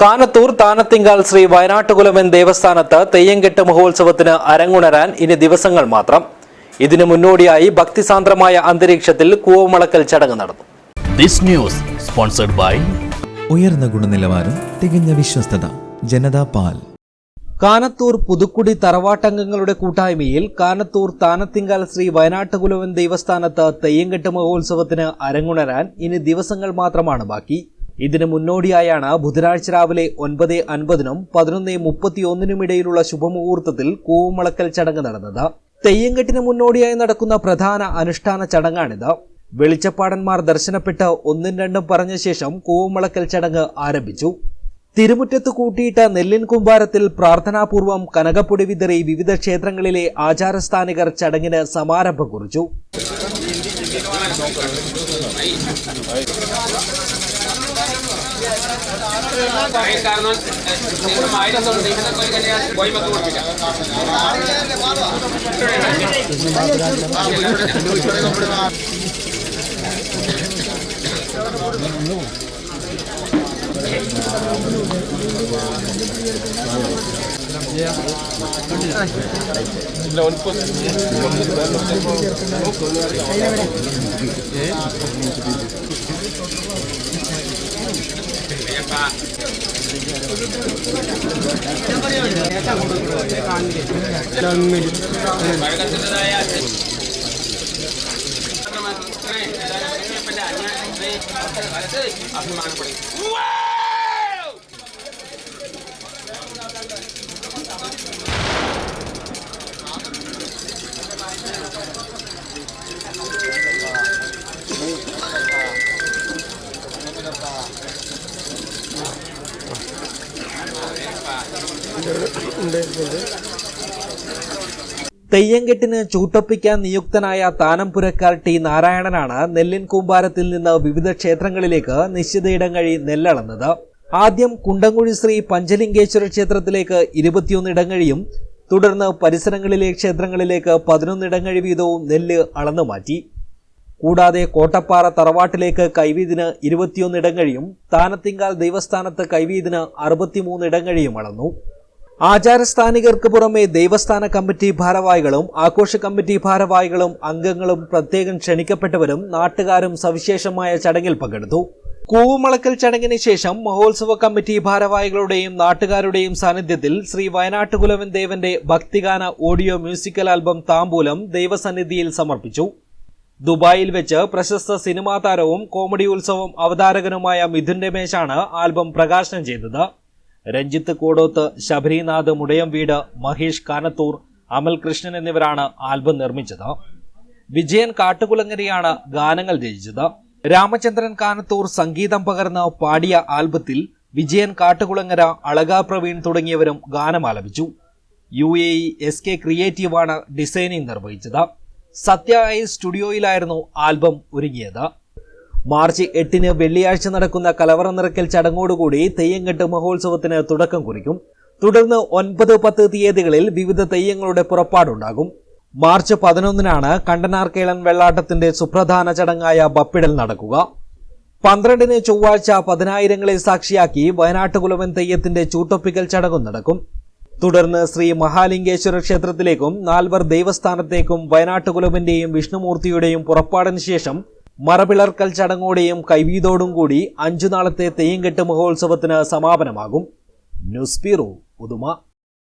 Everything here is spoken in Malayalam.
കാനത്തൂർ താനത്തിങ്കാൽ ശ്രീ വയനാട്ടുകുലവൻ ദേവസ്ഥാനത്ത് തെയ്യംകെട്ട് മഹോത്സവത്തിന് അരങ്ങുണരാൻ ഇനി ദിവസങ്ങൾ മാത്രം. ഇതിനു മുന്നോടിയായി ഭക്തിസാന്ദ്രമായ അന്തരീക്ഷത്തിൽ കൂവമളക്കൽ ചടങ്ങ് നടന്നു. ദിസ് ന്യൂസ് സ്പോൺസർഡ് ബൈ ഉയർന്ന ഗുണനിലവാരം, തികഞ്ഞ വിശ്വസ്തത, ജനതാ പാൽ. കാനത്തൂർ പുതുക്കുടി തറവാട്ടംഗങ്ങളുടെ കൂട്ടായ്മയിൽ കാനത്തൂർ താനത്തിങ്കാൽ ശ്രീ വയനാട്ടുകുലവൻ ദേവസ്ഥാനത്ത് തെയ്യംകെട്ട് മഹോത്സവത്തിന് അരങ്ങുണരാൻ ഇനി ദിവസങ്ങൾ മാത്രമാണ് ബാക്കി. ഇതിന് മുന്നോടിയായാണ് ബുധനാഴ്ച രാവിലെ 9:50-നും 11:31-നും ഇടയിലുള്ള ശുഭമുഹൂർത്തത്തിൽ കൂവമളക്കൽ ചടങ്ങ് നടന്നത്. തെയ്യംകെട്ടിന് മുന്നോടിയായി നടക്കുന്ന പ്രധാന അനുഷ്ഠാന ചടങ്ങാണിത്. വെളിച്ചപ്പാടന്മാർ ദർശനപ്പെട്ട് 1-2 പറഞ്ഞ ശേഷം കൂവമളക്കൽ ചടങ്ങ് ആരംഭിച്ചു. തിരുമുറ്റത്ത് കൂട്ടിയിട്ട നെല്ലിൻ കുമ്പാരത്തിൽ പ്രാർത്ഥനാപൂർവം കനകപ്പൊടി വിതറി വിവിധ ക്ഷേത്രങ്ങളിലെ ആചാരസ്ഥാനികർ ചടങ്ങിന് സമാരംഭം കുറിച്ചു. തെയ്യംകെട്ടിന് ചൂട്ടപ്പിക്കാൻ നിയുക്തനായ താനംപുരക്കാർ ടി നാരായണനാണ് നെല്ലിൻ കൂമ്പാരത്തിൽ നിന്ന് വിവിധ ക്ഷേത്രങ്ങളിലേക്ക് നിശ്ചിതയിടങ്ങഴി നെല്ലളന്നത്. ആദ്യം കുണ്ടംകുഴി ശ്രീ പഞ്ചലിംഗേശ്വര ക്ഷേത്രത്തിലേക്ക് 21 ഇടങ്ങഴിയും തുടർന്ന് പരിസരങ്ങളിലെ ക്ഷേത്രങ്ങളിലേക്ക് 11 ഇടങ്ങഴി വീതവും നെല്ല് അളന്നു മാറ്റി. കൂടാതെ കോട്ടപ്പാറ തറവാട്ടിലേക്ക് കൈവീതിന് 21 ഇടങ്ങഴിയും താനത്തിങ്കാൽ ദേവസ്ഥാനത്ത് കൈവീതിന് 63 ഇടങ്ങഴിയും അളന്നു. ആചാരസ്ഥാനികർക്ക് പുറമെ ദേവസ്ഥാന കമ്മിറ്റി ഭാരവാഹികളും ആഘോഷ കമ്മിറ്റി ഭാരവാഹികളും അംഗങ്ങളും പ്രത്യേകം ക്ഷണിക്കപ്പെട്ടവരും നാട്ടുകാരും സവിശേഷമായ ചടങ്ങിൽ പങ്കെടുത്തു. കൂവമളക്കൽ ചടങ്ങിന് ശേഷം മഹോത്സവ കമ്മിറ്റി ഭാരവാഹികളുടെയും നാട്ടുകാരുടെയും സാന്നിധ്യത്തിൽ ശ്രീ വയനാട്ടുകുലവൻ ദേവന്റെ ഭക്തിഗാന ഓഡിയോ മ്യൂസിക്കൽ ആൽബം താമ്പൂലം ദൈവസന്നിധിയിൽ സമർപ്പിച്ചു. ദുബായിൽ വെച്ച് പ്രശസ്ത സിനിമാ താരവും കോമഡി ഉത്സവം അവതാരകനുമായ മിഥുൻ രമേശാണ് ആൽബം പ്രകാശനം ചെയ്തത്. രഞ്ജിത്ത് കോടോത്ത്, ശബരിനാഥ് മുടയംവീട്, മഹേഷ് കാനത്തൂർ, അമൽ കൃഷ്ണൻ എന്നിവരാണ് ആൽബം നിർമ്മിച്ചത്. വിജയൻ കാട്ടുകുളങ്ങരയാണ് ഗാനങ്ങൾ രചിച്ചത്. രാമചന്ദ്രൻ കാനത്തൂർ സംഗീതം പകർന്ന് പാടിയ ആൽബത്തിൽ വിജയൻ കാട്ടുകുളങ്ങര, അളക പ്രവീൺ തുടങ്ങിയവരും ഗാനം ആലപിച്ചു. UAE SK ക്രിയേറ്റീവാണ് ഡിസൈനിങ് നിർവഹിച്ചത്. സത്യ ഐ സ്റ്റുഡിയോയിലായിരുന്നു ആൽബം ഒരുങ്ങിയത്. മാർച്ച് 8-ന് വെള്ളിയാഴ്ച നടക്കുന്ന കലവറ നിറയ്ക്കൽ ചടങ്ങോടുകൂടി തെയ്യംകെട്ട് മഹോത്സവത്തിന് തുടക്കം കുറിക്കും. തുടർന്ന് 9, 10 തീയതികളിൽ വിവിധ തെയ്യങ്ങളുടെ പുറപ്പാടുണ്ടാകും. മാർച്ച് 11-നാണ് കണ്ടനാർക്കേളൻ വെള്ളാട്ടത്തിന്റെ സുപ്രധാന ചടങ്ങായ ബപ്പിടൽ നടക്കുക. 12-ന് ചൊവ്വാഴ്ച 10,000-ങ്ങളെ സാക്ഷിയാക്കി വയനാട്ടുകുലവൻ തെയ്യത്തിന്റെ ചൂട്ടൊപ്പിക്കൽ ചടങ്ങും നടക്കും. തുടർന്ന് ശ്രീ മഹാലിംഗേശ്വര ക്ഷേത്രത്തിലേക്കും നാൽവർ ദേവസ്ഥാനത്തേക്കും വയനാട്ടുകുലവന്റെയും വിഷ്ണുമൂർത്തിയുടെയും പുറപ്പാടിന് ശേഷം മറപിളർക്കൽ ചടങ്ങോടെയും കൈവീതോടും കൂടി 5 നാളത്തെ തെയ്യംകെട്ട് മഹോത്സവത്തിന് സമാപനമാകും. News bureau, Uduma.